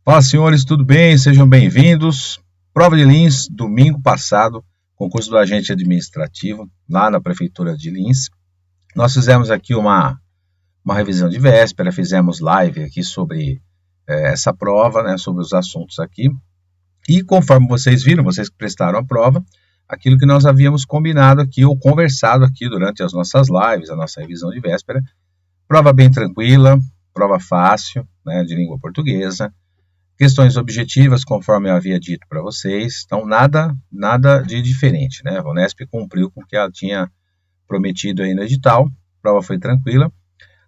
Fala, senhores, tudo bem? Sejam bem-vindos. Prova de Lins, domingo passado, concurso do agente administrativo, lá na Prefeitura de Lins. Nós fizemos aqui uma revisão de véspera, fizemos live aqui sobre essa prova, né, sobre os assuntos aqui. E conforme vocês viram, vocês que prestaram a prova, aquilo que nós havíamos combinado aqui, ou conversado aqui durante as nossas lives, a nossa revisão de véspera. Prova bem tranquila, prova fácil, né, de língua portuguesa. Questões objetivas, conforme eu havia dito para vocês. Então, nada de diferente, né? A Unesp cumpriu com o que ela tinha prometido aí no edital. A prova foi tranquila.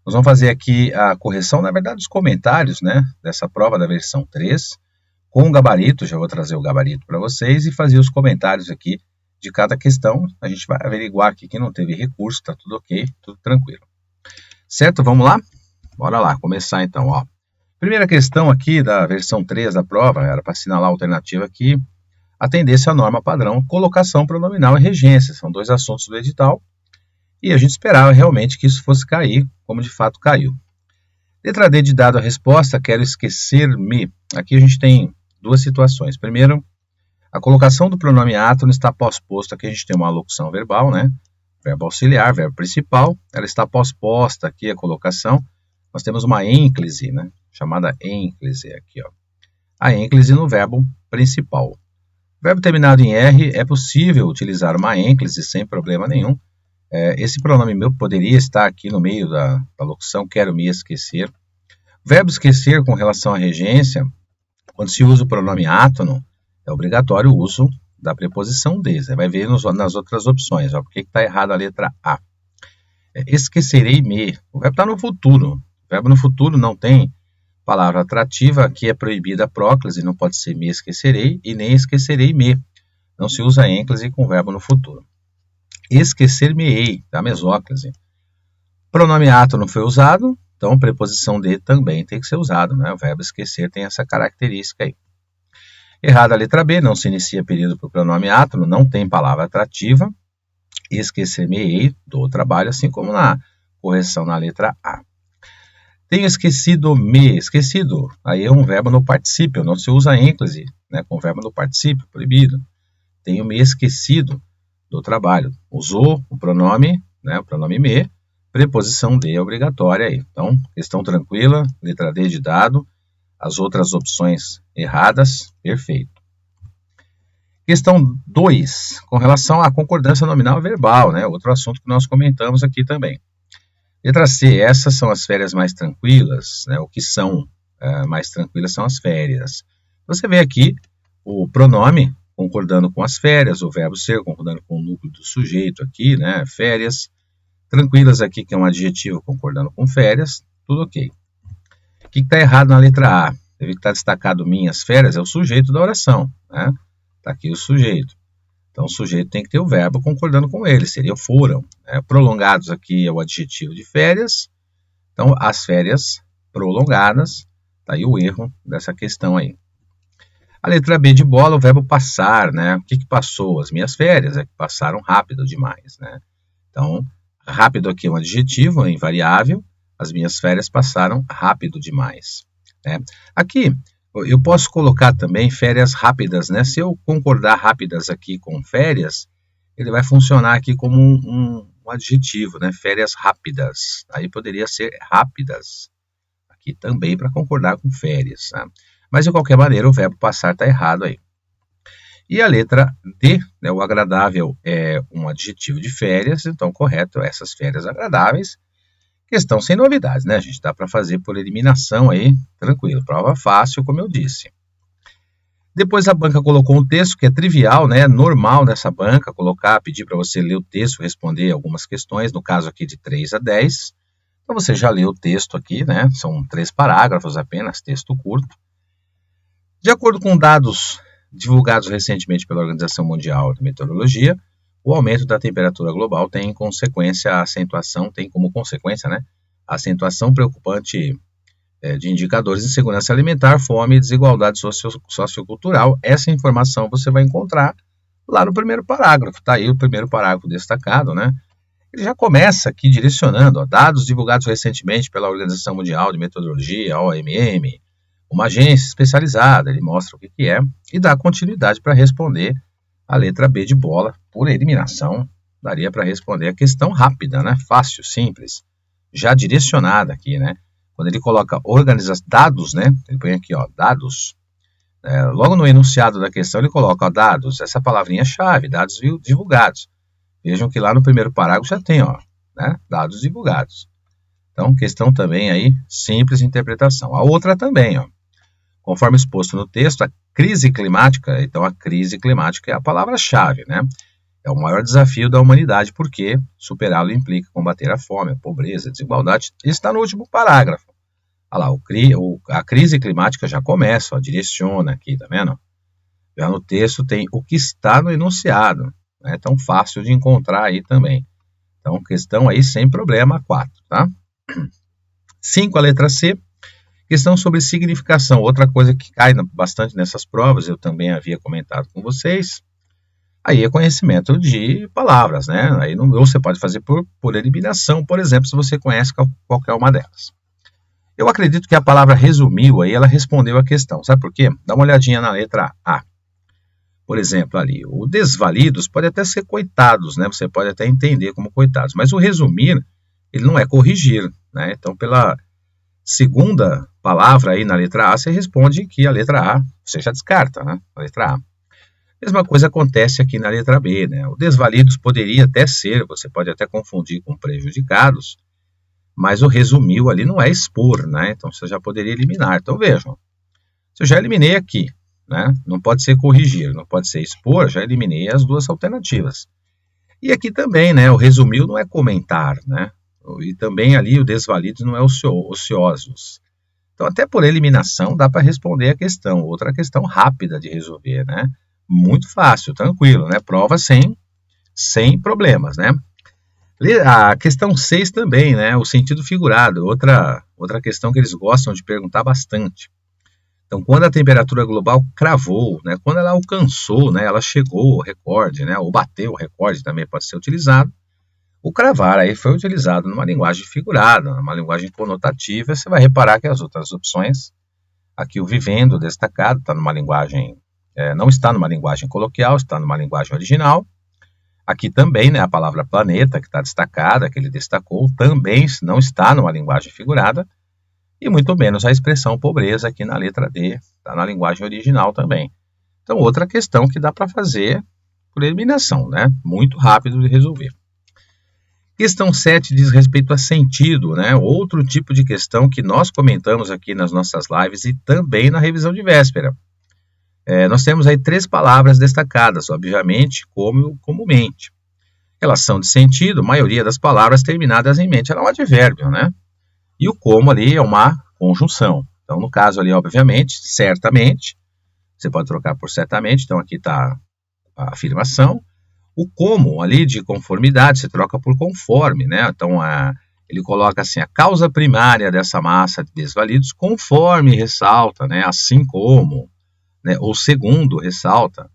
Nós vamos fazer aqui a correção, na verdade, dos comentários, né? Dessa prova da versão 3, com o gabarito. Já vou trazer o gabarito para vocês e fazer os comentários aqui de cada questão. A gente vai averiguar aqui que não teve recurso, tá tudo ok, tudo tranquilo. Certo? Vamos lá? Bora lá, começar então, ó. Primeira questão aqui da versão 3 da prova, era para assinalar a alternativa aqui, atendesse à norma padrão, colocação pronominal e regência, são dois assuntos do edital, e a gente esperava realmente que isso fosse cair, como de fato caiu. Letra D de dado a resposta, quero esquecer-me. Aqui a gente tem duas situações. Primeiro, a colocação do pronome átono está pós-posto, aqui a gente tem uma locução verbal, né? Verbo auxiliar, verbo principal, ela está pós-posta aqui a colocação, nós temos uma ênclise, né? Chamada ênclise aqui, ó. A ênclise no verbo principal. Verbo terminado em R, é possível utilizar uma ênclise sem problema nenhum. Esse pronome meu poderia estar aqui no meio da locução, quero me esquecer. Verbo esquecer com relação à regência, quando se usa o pronome átono, é obrigatório o uso da preposição de. Você vai ver nas outras opções, ó, porque está errada a letra A. Esquecerei-me. O verbo está no futuro. O verbo no futuro não tem palavra atrativa, aqui é proibida a próclise, não pode ser me esquecerei e nem esquecerei-me. Não se usa ênclise com verbo no futuro. Esquecer-me-ei, da mesóclise. Pronome átono foi usado, então preposição de também tem que ser usado, né? O verbo esquecer tem essa característica aí. Errada a letra B, não se inicia período para o pronome átono, não tem palavra atrativa. Esquecer-me-ei, do trabalho, assim como na correção na letra A. Tenho esquecido-me, esquecido, aí é um verbo no particípio, não se usa ênclise, né, com verbo no particípio, proibido. Tenho me esquecido do trabalho. Usou o pronome, né, o pronome me, preposição de é obrigatória aí. Então, questão tranquila, letra D de dado, as outras opções erradas, perfeito. Questão 2, com relação à concordância nominal verbal, né, outro assunto que nós comentamos aqui também. Letra C, essas são as férias mais tranquilas, né? O que são mais tranquilas são as férias. Você vê aqui o pronome concordando com as férias, o verbo ser concordando com o núcleo do sujeito aqui, né? Férias. Tranquilas aqui, que é um adjetivo concordando com férias, tudo ok. O que está errado na letra A? Você vê que está destacado minhas férias, é o sujeito da oração, né? Está aqui o sujeito. Então, o sujeito tem que ter o verbo concordando com ele, seria foram. Né? Prolongados aqui é o adjetivo de férias. Então, as férias prolongadas. Está aí o erro dessa questão aí. A letra B de bola, o verbo passar, né? O que passou? As minhas férias, é que passaram rápido demais, né? Então, rápido aqui é um adjetivo, é invariável. As minhas férias passaram rápido demais. Né? Aqui, eu posso colocar também férias rápidas, né? Se eu concordar rápidas aqui com férias, ele vai funcionar aqui como um adjetivo, né? Férias rápidas. Aí poderia ser rápidas. Aqui também para concordar com férias. Né? Mas, de qualquer maneira, o verbo passar está errado aí. E a letra D, né? O agradável é um adjetivo de férias, então correto, essas férias agradáveis. Questão sem novidades, né, gente? Dá para fazer por eliminação aí, tranquilo. Prova fácil, como eu disse. Depois a banca colocou um texto que é trivial, né? Normal nessa banca, pedir para você ler o texto, responder algumas questões, no caso aqui de 3 a 10. Então você já leu o texto aqui, né? São 3 parágrafos apenas, texto curto. De acordo com dados divulgados recentemente pela Organização Mundial de Meteorologia, o aumento da temperatura global tem como consequência, né, a acentuação preocupante de indicadores de insegurança alimentar, fome e desigualdade sociocultural. Essa informação você vai encontrar lá no primeiro parágrafo. Está aí o primeiro parágrafo destacado, né? Ele já começa aqui direcionando, ó, dados divulgados recentemente pela Organização Mundial de Meteorologia, a OMM, uma agência especializada, ele mostra o que é e dá continuidade para responder a letra B de bola. Por eliminação, daria para responder a questão rápida, né? Fácil, simples, já direcionada aqui, né? Quando ele coloca dados, né? Ele põe aqui, ó, dados. Logo no enunciado da questão ele coloca, ó, dados, essa palavrinha-chave, dados divulgados. Vejam que lá no primeiro parágrafo já tem, ó, né? Dados divulgados. Então, questão também aí, simples interpretação. A outra também, ó. Conforme exposto no texto, a crise climática, então a crise climática é a palavra-chave, né? É o maior desafio da humanidade, porque superá-lo implica combater a fome, a pobreza, a desigualdade. Isso está no último parágrafo. Olha lá, a crise climática já começa, ó, direciona aqui, tá vendo? Já no texto tem o que está no enunciado, é tão fácil de encontrar aí também. Então, questão aí sem problema, 4, tá? 5, a letra C. Questão sobre significação, outra coisa que cai bastante nessas provas, eu também havia comentado com vocês, aí é conhecimento de palavras, né? Aí você pode fazer por eliminação, por exemplo, se você conhece qualquer uma delas. Eu acredito que a palavra resumiu aí, ela respondeu a questão, sabe por quê? Dá uma olhadinha na letra A. Por exemplo, ali, o desvalidos pode até ser coitados, né? Você pode até entender como coitados, mas o resumir, ele não é corrigir, né? Então, pela segunda palavra aí na letra A, você responde que a letra A, você já descarta, né? A letra A. Mesma coisa acontece aqui na letra B, né? O desvalidos poderia até ser, você pode até confundir com prejudicados, mas o resumiu ali não é expor, né? Então você já poderia eliminar. Então vejam, se eu já eliminei aqui, né? Não pode ser corrigir, não pode ser expor, já eliminei as duas alternativas. E aqui também, né? O resumiu não é comentar, né? E também ali o desvalidos não é ociosos. Então, até por eliminação, dá para responder a questão. Outra questão rápida de resolver, né? Muito fácil, tranquilo, né? Prova sem problemas, né? A questão 6 também, né? O sentido figurado, outra questão que eles gostam de perguntar bastante. Então, quando a temperatura global cravou, né? Quando ela alcançou, né? Ela chegou ao recorde, né? Ou bateu o recorde também pode ser utilizado. O cravar aí foi utilizado numa linguagem figurada, numa linguagem conotativa. Você vai reparar que as outras opções, aqui o vivendo destacado, está numa linguagem, não está numa linguagem coloquial, está numa linguagem original. Aqui também, né, a palavra planeta, que está destacada, que ele destacou, também não está numa linguagem figurada. E muito menos a expressão pobreza aqui na letra D, está na linguagem original também. Então, outra questão que dá para fazer por eliminação, né? Muito rápido de resolver. Questão 7 diz respeito a sentido, né? Outro tipo de questão que nós comentamos aqui nas nossas lives e também na revisão de véspera. Nós temos aí 3 palavras destacadas, obviamente, comumente. Relação de sentido, maioria das palavras terminadas em mente, ela é um advérbio, né? E o como ali é uma conjunção. Então, no caso ali, obviamente, certamente, você pode trocar por certamente, então aqui está a afirmação. O como ali de conformidade, você troca por conforme, né? Então, ele coloca assim, a causa primária dessa massa de desvalidos, conforme ressalta, né? Assim como, né? Ou segundo ressalta,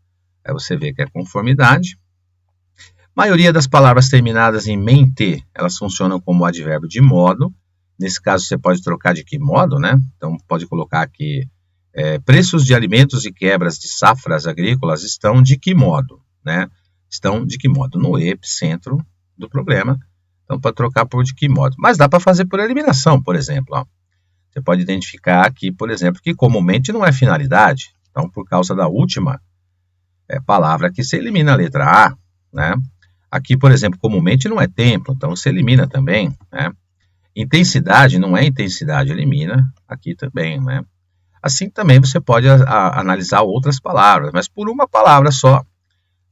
aí você vê que é conformidade. A maioria das palavras terminadas em mente, elas funcionam como advérbio de modo. Nesse caso, você pode trocar de que modo, né? Então, pode colocar aqui, preços de alimentos e quebras de safras agrícolas estão de que modo, né? Estão de que modo? No epicentro do problema. Então, pode trocar por de que modo. Mas dá para fazer por eliminação, por exemplo. Ó. Você pode identificar aqui, por exemplo, que comumente não é finalidade. Então, por causa da última palavra aqui, você elimina a letra A, né? Aqui, por exemplo, comumente não é tempo. Então, você elimina também, né? Intensidade não é intensidade, elimina aqui também, né? Assim também você pode analisar outras palavras, mas por uma palavra só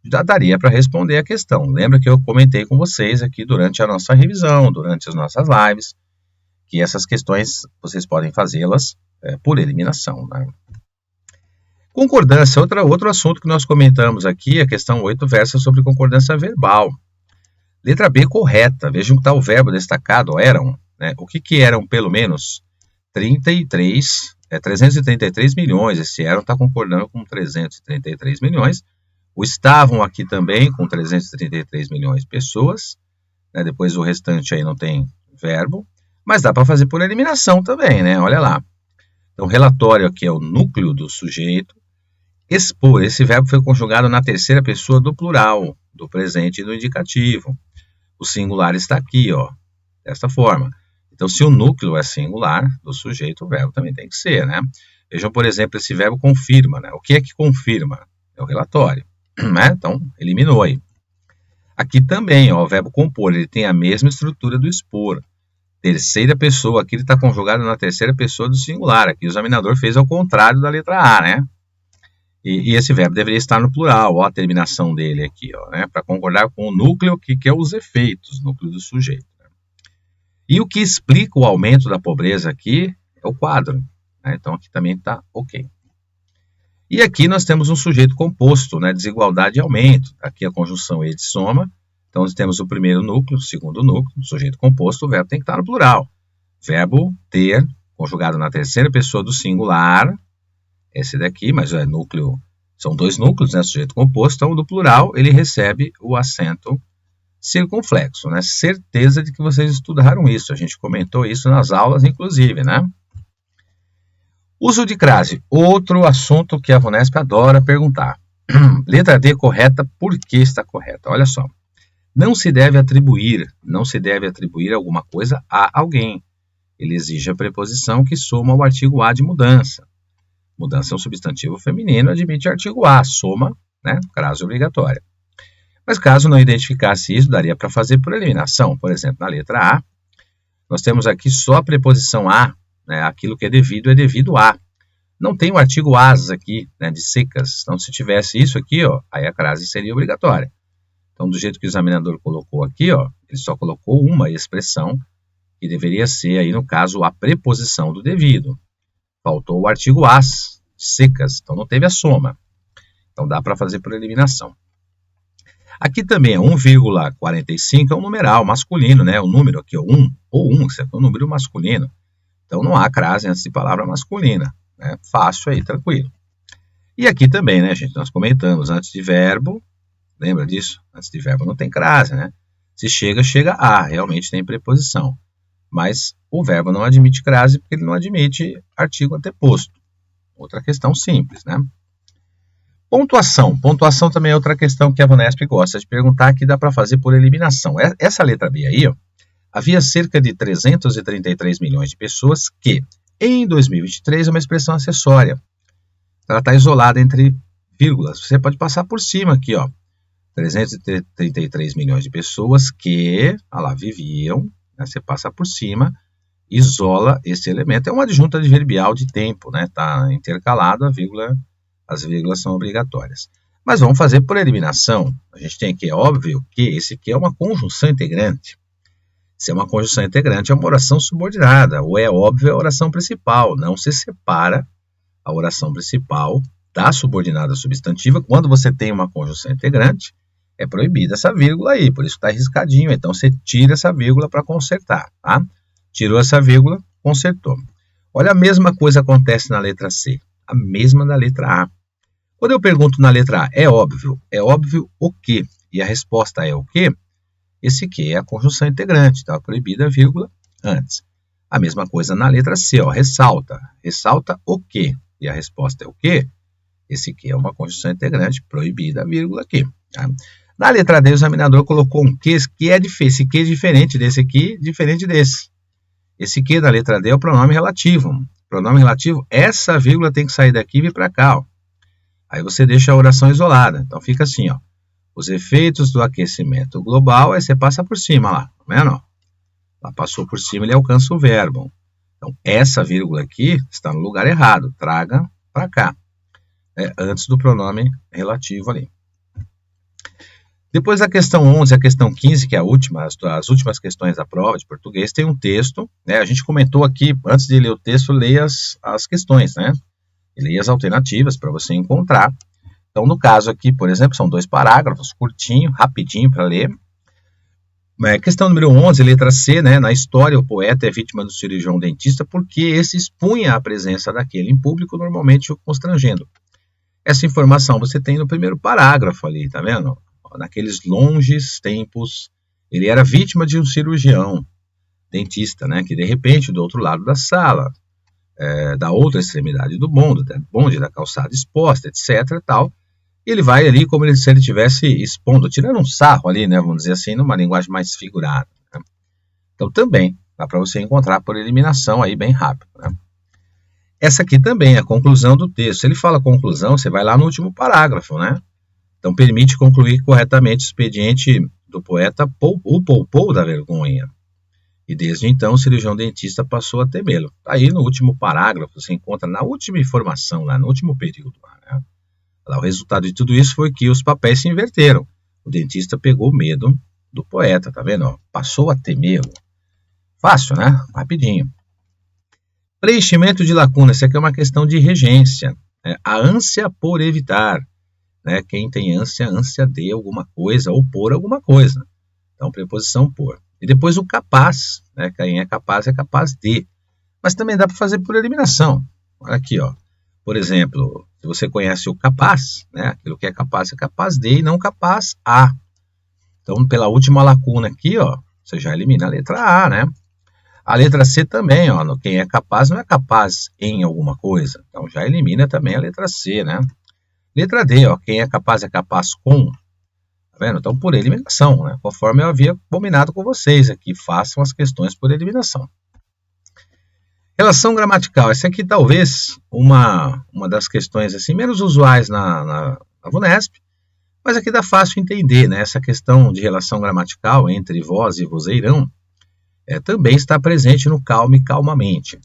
já daria para responder a questão. Lembra que eu comentei com vocês aqui durante a nossa revisão, durante as nossas lives, que essas questões vocês podem fazê-las por eliminação, né? Concordância, outro assunto que nós comentamos aqui, a questão 8 versa sobre concordância verbal. Letra B correta, vejam que está o verbo destacado, eram, né? O que eram pelo menos? 333 milhões, esse eram está concordando com 333 milhões, o estavam aqui também com 333 milhões de pessoas, né? Depois o restante aí não tem verbo, mas dá para fazer por eliminação também, né? Olha lá. Então, relatório aqui é o núcleo do sujeito. Expor, esse verbo foi conjugado na terceira pessoa do plural, do presente e do indicativo. O singular está aqui, ó, desta forma. Então, se o núcleo é singular do sujeito, o verbo também tem que ser, né? Vejam, por exemplo, esse verbo confirma, né? O que é que confirma? É o relatório, né? Então, eliminou aí. Aqui também, ó, o verbo compor, ele tem a mesma estrutura do expor. Terceira pessoa, aqui ele está conjugado na terceira pessoa do singular. Aqui o examinador fez ao contrário da letra A, né? E esse verbo deveria estar no plural, ó, a terminação dele aqui, ó, né? Para concordar com o núcleo, que é os efeitos, núcleo do sujeito. Né? E o que explica o aumento da pobreza aqui é o quadro. Né? Então aqui também está ok. E aqui nós temos um sujeito composto, né? Desigualdade e aumento. Aqui a conjunção e de soma. Então nós temos o primeiro núcleo, o segundo núcleo, sujeito composto, o verbo tem que estar no plural. Verbo ter, conjugado na terceira pessoa do singular, esse daqui, mas é núcleo, são dois núcleos, né, sujeito composto, então do plural ele recebe o acento circunflexo, né, certeza de que vocês estudaram isso, a gente comentou isso nas aulas, inclusive, né. Uso de crase, outro assunto que a VUNESP adora perguntar. Letra D correta, por que está correta? Olha só, não se deve atribuir alguma coisa a alguém, ele exige a preposição que soma o artigo A de mudança. Mudança é um substantivo feminino, admite artigo A, soma, né, crase obrigatória. Mas caso não identificasse isso, daria para fazer por eliminação. Por exemplo, na letra A, nós temos aqui só a preposição a, né, aquilo que é devido a. Não tem o artigo as aqui, né, de secas. Então, se tivesse isso aqui, ó, aí a crase seria obrigatória. Então, do jeito que o examinador colocou aqui, ó, ele só colocou uma expressão, que deveria ser, aí, no caso, a preposição do devido. Faltou o artigo as, secas, então não teve a soma. Então dá para fazer por eliminação. Aqui também é 1,45, é um numeral masculino, né? O número aqui é 1, ou 1, isso é um número masculino. Então não há crase antes de palavra masculina. Né? Fácil aí, tranquilo. E aqui também, né, gente? Nós comentamos antes de verbo, lembra disso? Antes de verbo não tem crase, né? Se chega, chega a, realmente tem preposição. Mas o verbo não admite crase porque ele não admite artigo anteposto. Outra questão simples, né? Pontuação. Pontuação também é outra questão que a VUNESP gosta de perguntar, que dá para fazer por eliminação. Essa letra B aí, ó, havia cerca de 333 milhões de pessoas que, em 2023, é uma expressão acessória. Ela está isolada entre vírgulas. Você pode passar por cima aqui, ó. 333 milhões de pessoas que, olha lá, viviam. Você passa por cima, isola esse elemento. É uma adjunta adverbial de tempo, né? Está intercalado, as vírgulas são obrigatórias. Mas vamos fazer por eliminação. A gente tem aqui, é óbvio, que esse aqui é uma conjunção integrante. Se é uma conjunção integrante, é uma oração subordinada. Ou é óbvio, é a oração principal. Não se separa a oração principal da subordinada substantiva. Quando você tem uma conjunção integrante, é proibida essa vírgula aí, por isso está riscadinho. Então, você tira essa vírgula para consertar, tá? Tirou essa vírgula, consertou. Olha, a mesma coisa acontece na letra C, a mesma da letra A. Quando eu pergunto na letra A, é óbvio o quê? E a resposta é o quê? Esse quê é a conjunção integrante, tá? Proibida a vírgula antes. A mesma coisa na letra C, ó, ressalta o quê? E a resposta é o quê? Esse quê é uma conjunção integrante, proibida a vírgula aqui, tá? Na letra D, o examinador colocou um que é esse que é diferente desse aqui, diferente desse. Esse que da letra D é o pronome relativo. Pronome relativo, essa vírgula tem que sair daqui e vir para cá, ó. Aí você deixa a oração isolada. Então fica assim, ó. Os efeitos do aquecimento global, aí você passa por cima lá, tá vendo? Ó? Lá passou por cima, ele alcança o verbo. Então essa vírgula aqui está no lugar errado. Traga para cá. Antes do pronome relativo ali. Depois da questão 11 e a questão 15, que é as últimas questões da prova de português, tem um texto, né? A gente comentou aqui, antes de ler o texto, leia as questões, né? E leia as alternativas para você encontrar. Então, no caso aqui, por exemplo, são 2 parágrafos, curtinho, rapidinho para ler. Questão número 11, letra C, né? Na história, o poeta é vítima do cirurgião dentista porque esse expunha a presença daquele em público, normalmente o constrangendo. Essa informação você tem no primeiro parágrafo ali, tá vendo? Naqueles longes tempos, ele era vítima de um cirurgião dentista, né, que de repente, do outro lado da sala, da outra extremidade do bonde, da calçada exposta, etc. Tal. E ele vai ali como se ele estivesse expondo, tirando um sarro ali, né, vamos dizer assim, numa linguagem mais figurada. Né? Então também dá para você encontrar por eliminação aí bem rápido. Né? Essa aqui também é a conclusão do texto. Se ele fala conclusão, você vai lá no último parágrafo, né? Então permite concluir corretamente o expediente do poeta, o poupou da vergonha. E desde então o cirurgião dentista passou a temê-lo. Aí no último parágrafo, você encontra na última informação, lá no último período. Né? Lá, o resultado de tudo isso foi que os papéis se inverteram. O dentista pegou medo do poeta, tá vendo? Ó, passou a temê-lo. Fácil, né? Rapidinho. Preenchimento de lacuna. Isso aqui é uma questão de regência. Né? A ânsia por evitar. Né? Quem tem ânsia, ânsia de alguma coisa ou por alguma coisa. Então, preposição por. E depois o capaz, né? Quem é capaz de. Mas também dá para fazer por eliminação. Olha aqui, ó. Por exemplo, se você conhece o capaz, né? Aquilo que é capaz de e não capaz a. Então, pela última lacuna aqui, ó, você já elimina a letra A, né? A letra C também, ó, no quem é capaz não é capaz em alguma coisa. Então, já elimina também a letra C, né? Letra D, ó, quem é capaz com. Tá vendo? Então, por eliminação, né? Conforme eu havia combinado com vocês aqui, façam as questões por eliminação. Relação gramatical. Essa aqui talvez uma das questões assim, menos usuais na VUNESP, mas aqui dá fácil entender, né? Essa questão de relação gramatical entre vós e vozeirão também está presente no calme e calmamente.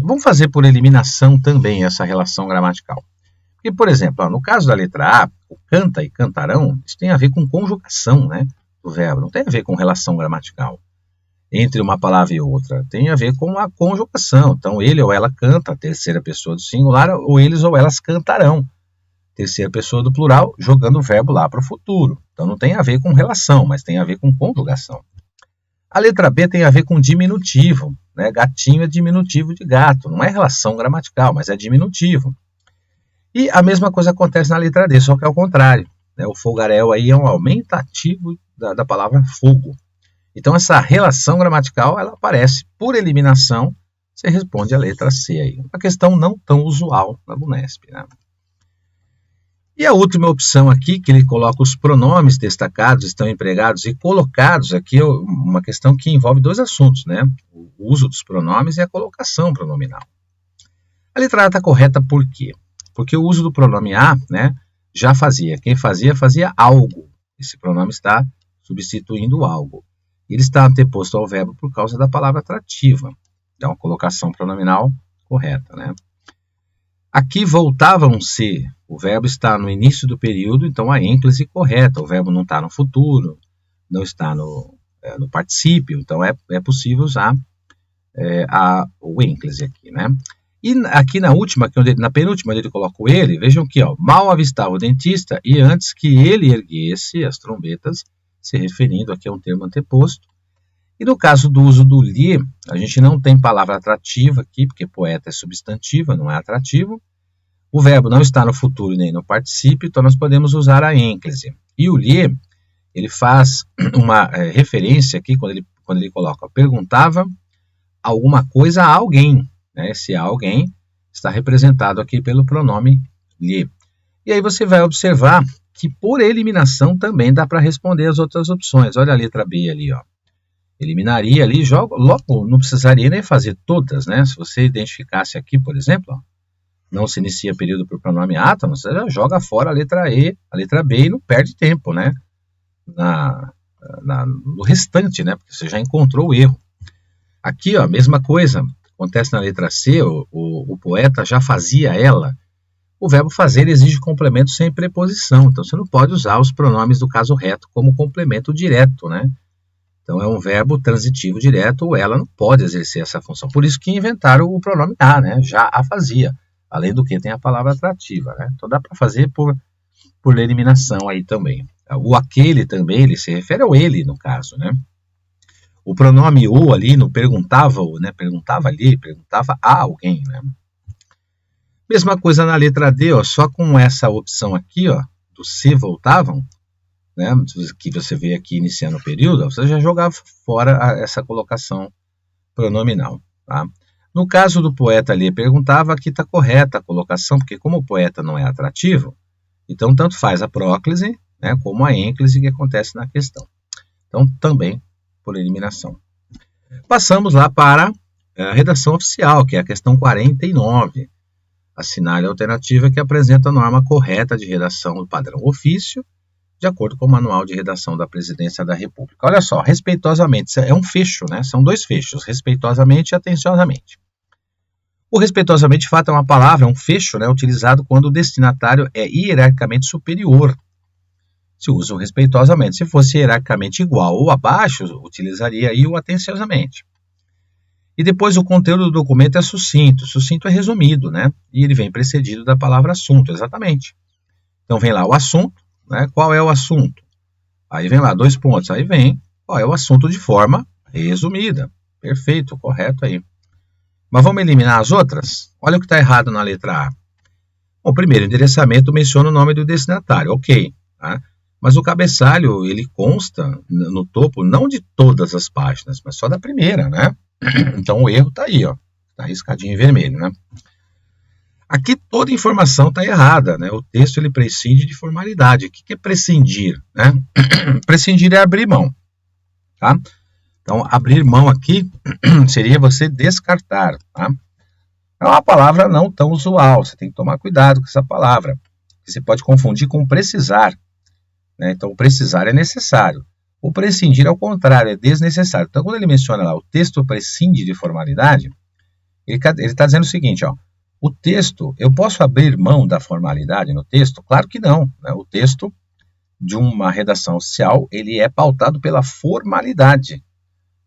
Vamos fazer por eliminação também essa relação gramatical. Porque, por exemplo, ó, no caso da letra A, o canta e cantarão, isso tem a ver com conjugação, né, do verbo, não tem a ver com relação gramatical entre uma palavra e outra, tem a ver com a conjugação. Então, ele ou ela canta, terceira pessoa do singular, ou eles ou elas cantarão, terceira pessoa do plural, jogando o verbo lá para o futuro. Então, não tem a ver com relação, mas tem a ver com conjugação. A letra B tem a ver com diminutivo, né? Gatinho é diminutivo de gato, não é relação gramatical, mas é diminutivo. E a mesma coisa acontece na letra D, só que é o contrário. Né? O fogaréu aí é um aumentativo da palavra fogo. Então, essa relação gramatical, ela aparece por eliminação, você responde a letra C aí. Uma questão não tão usual na VUNESP. Né? E a última opção aqui, que ele coloca os pronomes destacados, estão empregados e colocados aqui, é uma questão que envolve dois assuntos, né? O uso dos pronomes e a colocação pronominal. A letra A está correta por quê? Porque o uso do pronome a, né, já fazia. Quem fazia algo. Esse pronome está substituindo algo. Ele está anteposto ao verbo por causa da palavra atrativa. Então, a colocação pronominal correta. Né? Aqui voltavam-se. O verbo está no início do período, então a ênclise correta. O verbo não está no futuro, não está no particípio. Então, é possível usar o ênclise aqui, né? E aqui na penúltima, ele coloca o ele, vejam que ó, mal avistava o dentista e antes que ele erguesse as trombetas, se referindo aqui a um termo anteposto. E no caso do uso do lhe, a gente não tem palavra atrativa aqui, porque poeta é substantiva, não é atrativo. O verbo não está no futuro nem no particípio, então nós podemos usar a ênclise. E o lhe, ele faz uma referência aqui, quando ele coloca, perguntava alguma coisa a alguém. Né? Esse alguém está representado aqui pelo pronome lhe. E aí você vai observar que por eliminação também dá para responder as outras opções. Olha a letra B ali, ó. Eliminaria ali, logo não precisaria nem fazer todas, né? Se você identificasse aqui, por exemplo, ó, não se inicia período para o pronome átomo, você já joga fora a letra E, a letra B e não perde tempo, né? No restante, né? Porque você já encontrou o erro. Aqui, ó, a mesma coisa. Acontece na letra C, o poeta já fazia ela. O verbo fazer exige complemento sem preposição. Então, você não pode usar os pronomes do caso reto como complemento direto, né? Então, é um verbo transitivo direto, ou ela não pode exercer essa função. Por isso que inventaram o pronome a, né? Já a fazia. Além do que tem a palavra atrativa, né? Então, dá para fazer por eliminação aí também. O aquele também, ele se refere ao ele, no caso, né? O pronome o ali no perguntava, né? Perguntava a alguém, né? Mesma coisa na letra D, ó, só com essa opção aqui, ó, do se voltavam, né? Que você vê aqui iniciando o período, você já jogava fora essa colocação pronominal, tá? No caso do poeta ali, perguntava, aqui está correta a colocação, porque como o poeta não é atrativo, então tanto faz a próclise, né, como a ênclise que acontece na questão. Então, também por eliminação. Passamos lá para a redação oficial, que é a questão 49. Assinale a alternativa que apresenta a norma correta de redação do padrão ofício, de acordo com o Manual de Redação da Presidência da República. Olha só, respeitosamente, é um fecho, né? São dois fechos, respeitosamente e atenciosamente. O respeitosamente, de fato, é uma palavra, é um fecho, né, utilizado quando o destinatário é hierarquicamente superior. Se usa o respeitosamente. Se fosse hierarquicamente igual ou abaixo, utilizaria aí o atenciosamente. E depois o conteúdo do documento é sucinto. Sucinto é resumido, né? E ele vem precedido da palavra assunto, exatamente. Então vem lá o assunto, né? Qual é o assunto? Aí vem lá 2 pontos. Aí vem qual é o assunto de forma resumida. Perfeito, correto aí. Mas vamos eliminar as outras? Olha o que está errado na letra A. O primeiro endereçamento menciona o nome do destinatário, ok. Tá? Mas o cabeçalho, ele consta no topo não de todas as páginas, mas só da primeira, né? Então o erro está aí, ó. Está riscadinho em vermelho, né? Aqui toda informação está errada, né? O texto ele prescinde de formalidade. O que é prescindir, né? Prescindir é abrir mão, tá? Então, abrir mão aqui seria você descartar, tá? É uma palavra não tão usual, você tem que tomar cuidado com essa palavra, que você pode confundir com precisar, né? Então, precisar é necessário. O prescindir, ao contrário, é desnecessário. Então, quando ele menciona lá, o texto prescinde de formalidade, ele está dizendo o seguinte, ó, o texto, eu posso abrir mão da formalidade no texto? Claro que não, né? O texto de uma redação oficial, ele é pautado pela formalidade.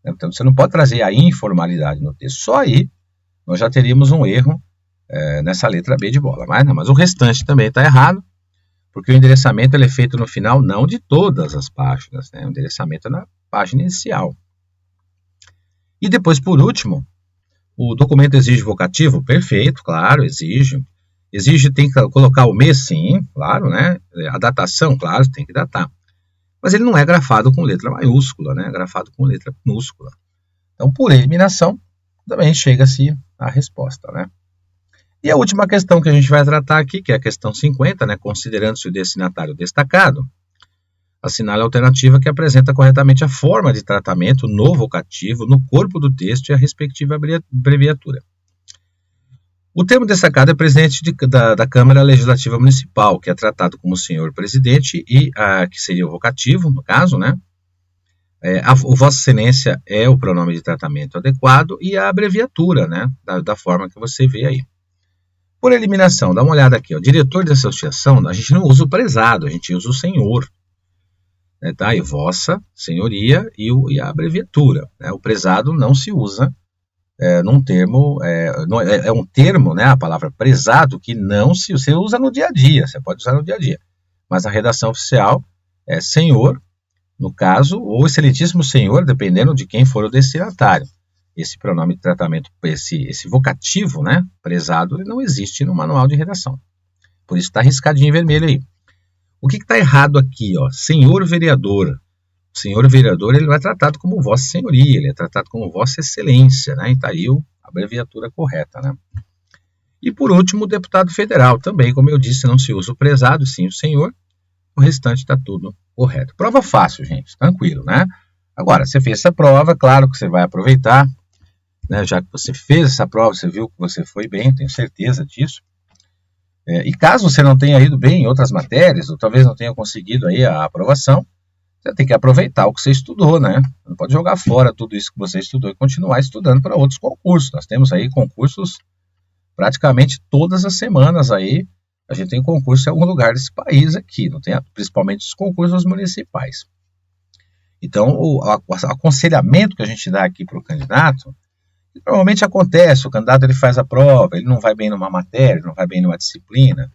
Então, você não pode trazer a informalidade no texto. Só aí nós já teríamos um erro nessa letra B de bola. Mas o restante também está errado, porque o endereçamento ele é feito no final não de todas as páginas, né? O endereçamento é na página inicial. E depois, por último, o documento exige vocativo? Perfeito, claro, exige. Exige, tem que colocar o mês, sim, claro, né? A datação, claro, tem que datar. Mas ele não é grafado com letra maiúscula, né? É grafado com letra minúscula. Então, por eliminação, também chega-se à resposta, né? E a última questão que a gente vai tratar aqui, que é a questão 50, né? Considerando-se o destinatário destacado, assinale a alternativa que apresenta corretamente a forma de tratamento no vocativo, no corpo do texto e a respectiva abreviatura. O termo destacado é presidente da Câmara Legislativa Municipal, que é tratado como senhor presidente e que seria o vocativo, no caso, né? O Vossa Excelência é o pronome de tratamento adequado e a abreviatura, né? Da forma que você vê aí. Por eliminação, dá uma olhada aqui, ó. Diretor de associação, a gente não usa o prezado, a gente usa o senhor. Né, tá? E Vossa Senhoria e a abreviatura. Né? O prezado não se usa num termo, é um termo, né, a palavra prezado, que não se você usa no dia a dia, você pode usar no dia a dia, mas a redação oficial é senhor, no caso, ou excelentíssimo senhor, dependendo de quem for o destinatário. Esse pronome de tratamento, esse vocativo, né, prezado, ele não existe no manual de redação, por isso está riscadinho em vermelho aí. O que está errado aqui, ó? Senhor vereador. O senhor vereador ele não é tratado como Vossa Senhoria, ele é tratado como Vossa Excelência, né? E está aí a abreviatura correta, né? E por último, o deputado federal. Também, como eu disse, não se usa o prezado, sim o senhor. O restante está tudo correto. Prova fácil, gente, tranquilo, né? Agora, você fez essa prova, claro que você vai aproveitar, né? Já que você fez essa prova, você viu que você foi bem, tenho certeza disso. E caso você não tenha ido bem em outras matérias, ou talvez não tenha conseguido aí a aprovação, você tem que aproveitar o que você estudou, né? Não pode jogar fora tudo isso que você estudou e continuar estudando para outros concursos. Nós temos aí concursos praticamente todas as semanas aí. A gente tem concurso em algum lugar desse país aqui, não tem, principalmente os concursos municipais. Então, o aconselhamento que a gente dá aqui para o candidato, normalmente acontece, o candidato ele faz a prova, ele não vai bem numa matéria, não vai bem numa disciplina,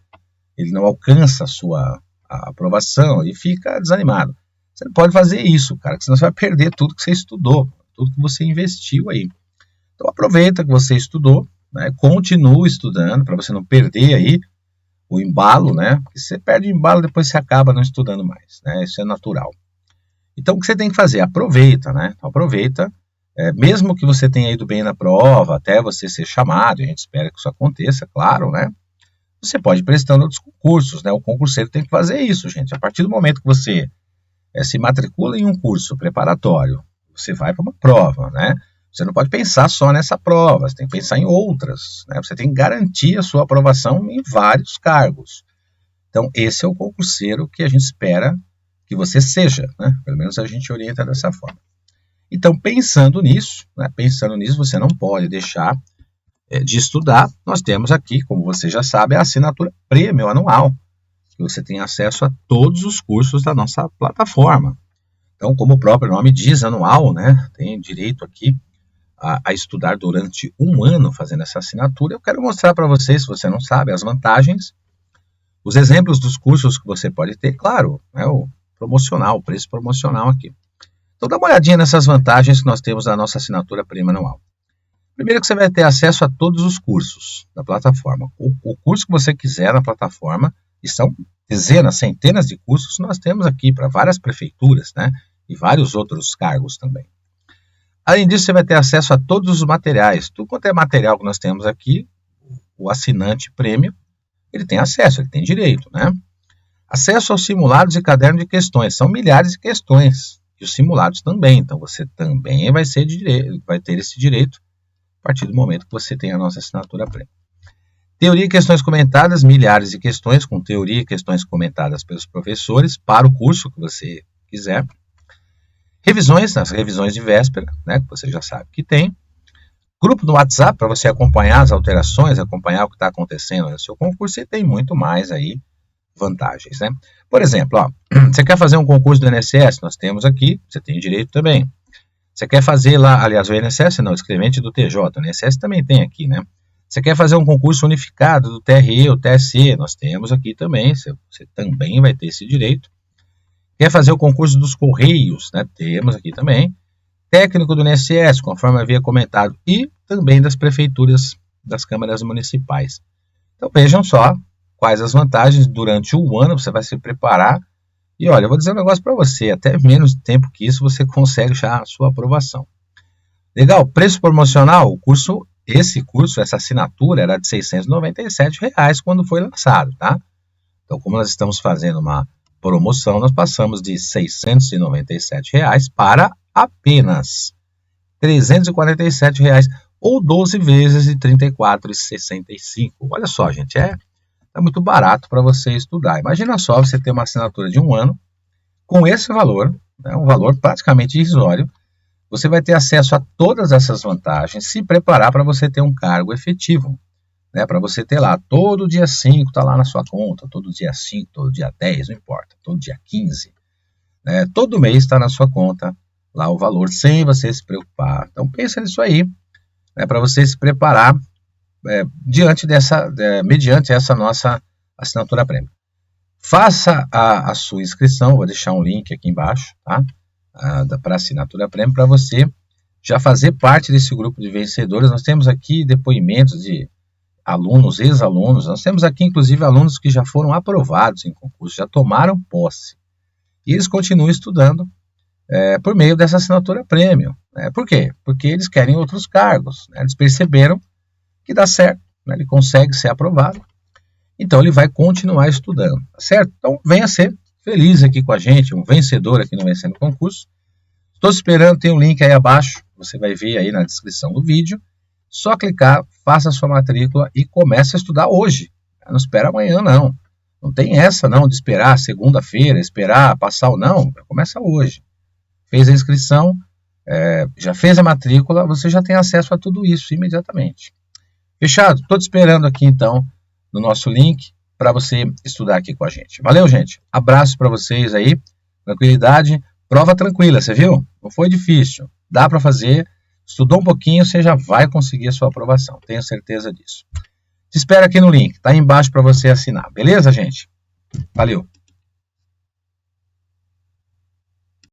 ele não alcança a aprovação e fica desanimado. Você não pode fazer isso, cara, porque senão você vai perder tudo que você estudou, tudo que você investiu aí. Então aproveita que você estudou, né, continue estudando para você não perder aí o embalo, né, porque se você perde o embalo, depois você acaba não estudando mais, né, isso é natural. Então o que você tem que fazer? Aproveita, né, aproveita mesmo que você tenha ido bem na prova, até você ser chamado, a gente espera que isso aconteça, claro, né? Você pode ir prestando outros concursos, né? O concurseiro tem que fazer isso, gente. A partir do momento que você se matricula em um curso preparatório, você vai para uma prova, né? Você não pode pensar só nessa prova, você tem que pensar em outras, né? Você tem que garantir a sua aprovação em vários cargos. Então, esse é o concurseiro que a gente espera que você seja, né? Pelo menos a gente orienta dessa forma. Então, pensando nisso, você não pode deixar de estudar. Nós temos aqui, como você já sabe, a assinatura Prêmio Anual, que você tem acesso a todos os cursos da nossa plataforma. Então, como o próprio nome diz, anual, né? Tem direito aqui a estudar durante um ano fazendo essa assinatura. Eu quero mostrar para você, se você não sabe, as vantagens, os exemplos dos cursos que você pode ter, claro, né, o promocional, o preço promocional aqui. Então, dá uma olhadinha nessas vantagens que nós temos da nossa assinatura Prêmio Anual. Primeiro que você vai ter acesso a todos os cursos da plataforma. O curso que você quiser na plataforma, e são dezenas, centenas de cursos que nós temos aqui para várias prefeituras, né, e vários outros cargos também. Além disso, você vai ter acesso a todos os materiais. Tudo quanto é material que nós temos aqui, o assinante prêmio, ele tem acesso, ele tem direito, né? Acesso aos simulados e caderno de questões. São milhares de questões, e os simulados também. Então, você também vai ter esse direito a partir do momento que você tem a nossa assinatura prêmio. Teoria e questões comentadas, milhares de questões, com teoria e questões comentadas pelos professores, para o curso que você quiser. Revisões, as revisões de véspera, né, que você já sabe que tem. Grupo do WhatsApp, para você acompanhar as alterações, acompanhar o que está acontecendo no seu concurso, e tem muito mais aí vantagens, né? Por exemplo, você quer fazer um concurso do INSS? Nós temos aqui, você tem direito também. Você quer fazer lá, aliás, o INSS não, o escrevente do TJ, o INSS também tem aqui, né? Você quer fazer um concurso unificado do TRE ou TSE? Nós temos aqui também, você também vai ter esse direito. Quer fazer o concurso dos Correios, né? Temos aqui também. Técnico do INSS, conforme havia comentado, e também das prefeituras, das câmaras municipais. Então vejam só quais as vantagens. Durante o ano você vai se preparar. E olha, eu vou dizer um negócio para você, até menos tempo que isso você consegue já a sua aprovação. Legal, preço promocional, essa assinatura era de R$ 697 quando foi lançado, tá? Então, como nós estamos fazendo uma promoção, nós passamos de R$ 697 para apenas R$ 347, ou 12 vezes de R$ 34,65. Olha só, gente, é muito barato para você estudar. Imagina só você ter uma assinatura de um ano com esse valor, né, um valor praticamente irrisório. Você vai ter acesso a todas essas vantagens, se preparar para você ter um cargo efetivo, né, para você ter lá, todo dia 5 está lá na sua conta, todo dia 5, todo dia 10, não importa, todo dia 15, né, todo mês está na sua conta lá o valor, sem você se preocupar. Então pensa nisso aí, né, para você se preparar mediante essa nossa assinatura prêmio. Faça a sua inscrição, vou deixar um link aqui embaixo, tá? Para assinatura prêmio, para você já fazer parte desse grupo de vencedores. Nós temos aqui depoimentos de alunos, ex-alunos, nós temos aqui inclusive alunos que já foram aprovados em concurso, já tomaram posse, e eles continuam estudando por meio dessa assinatura prêmio. Por quê? Porque eles querem outros cargos, né? Eles perceberam que dá certo, né? Ele consegue ser aprovado, então ele vai continuar estudando, tá certo? Então venha ser feliz aqui com a gente, um vencedor aqui no Vencendo Concurso. Estou esperando, tem um link aí abaixo, você vai ver aí na descrição do vídeo. Só clicar, faça a sua matrícula e comece a estudar hoje. Não espera amanhã, não. Não tem essa, não, de esperar segunda-feira, esperar passar ou não. Começa hoje. Fez a inscrição, já fez a matrícula, você já tem acesso a tudo isso imediatamente. Fechado? Estou te esperando aqui, então, no nosso link, para você estudar aqui com a gente. Valeu, gente. Abraço para vocês aí. Tranquilidade. Prova tranquila, você viu? Não foi difícil. Dá para fazer. Estudou um pouquinho, você já vai conseguir a sua aprovação. Tenho certeza disso. Te espero aqui no link. Tá aí embaixo para você assinar. Beleza, gente? Valeu.